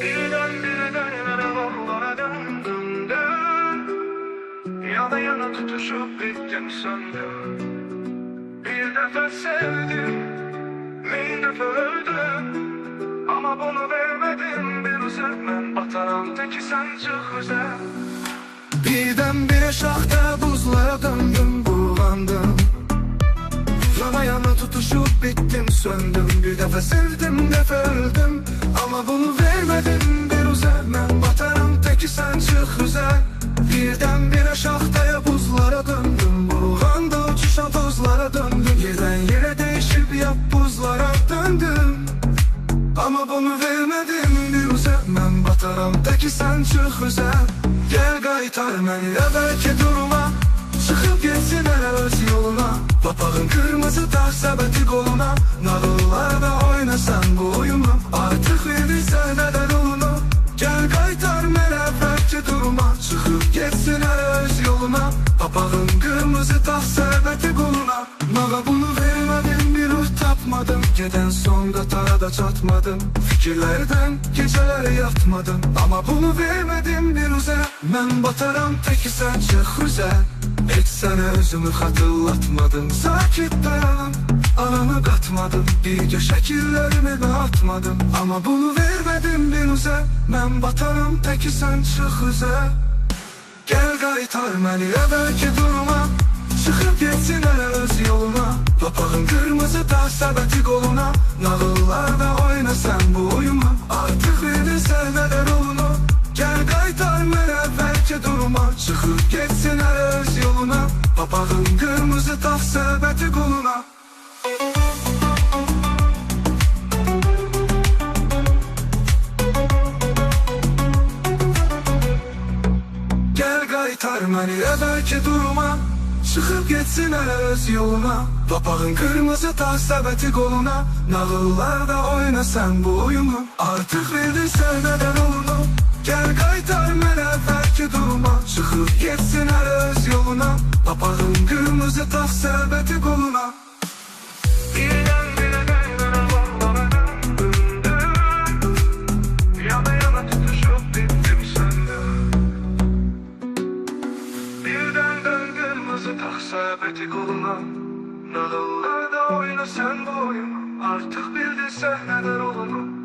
Birdenbire yollara döndüm. Yana yana tutuşup bittim söndüm. Bir defa sevdim, bin defa öldüm. Ama bunu vermedim bir üzülmem. Bataran teki sen çık güzel. Birdenbire şahta buzlara döndüm, bulandım. Yana yana tutuşup bittim söndüm. Bir defa sevdim defa öldüm. Ama bunu vermedim bir üzülmem. Bataran teki sen çık güzel. Birdenbire şahtaya buzlara döndüm. Buğanda uçuşan tozlara döndüm. Yerden yere değişip yap buzlara döndüm. Ama bunu vermedim bir üzülmem. Bataram teki sen çık güzel. Gel qaytar məni əvvəlki duruma. Çıxıb getsin hələ öz yoluna. Papağın kırmızı taş səbəti qoluna. Nağıllarda oynasan bu oyunu. Artıq verirsən nədən olunu. Gel qaytar məni əvvəlki duruma. Çıxıb getsin hələ öz yoluna. Papağın kırmızı taş səbəti qoluna. Nağa bunu vermədim bir ruh tapmadım. Geden sonda tarada çatmadım. Fikirlerden geceler yatmadım. Ama bunu vermedim bir uza. Ben bataram teki sen çık güzel. Hiç sana özümü hatırlatmadım. Sakit dayanım anamı katmadım. İyice şekillerimi atmadım. Ama bunu vermedim bir uza. Ben bataram teki sen çık güzel. Gel qaytar məni əvvəlki duruma. Çıxıb getsin hələ öz yoluna. Papağın kırmızı taş səbəti qoluna. Nağıllarda oynasan bu oyunu. Artıq verirsən nədən olunu. Gel qaytar məni əvvəlki duruma. Çıxıb getsin hələ öz yoluna. Papağın kırmızı taş səbəti qoluna. Gel qaytar məni əvvəlki duruma. Çıxıb getsin hələ öz yoluna. Papağın kırmızı taş səbəti qoluna. Nağıllarda oynasan bu oyunu. Artıq verirsən nədən olunu. Gel qaytar mənə əvvəlki duruma. Çıxıb getsin hələ öz yoluna. Papağın kırmızı taş səbəti qoluna. Birdenbire yollara döndüm. Yana yana tutuşup bittim söndüm. Birden dön kırmızı taş səbəti qoluna. Nağıllarda oyna sen bu oyunu. Artıq bildirsən nədən olunu.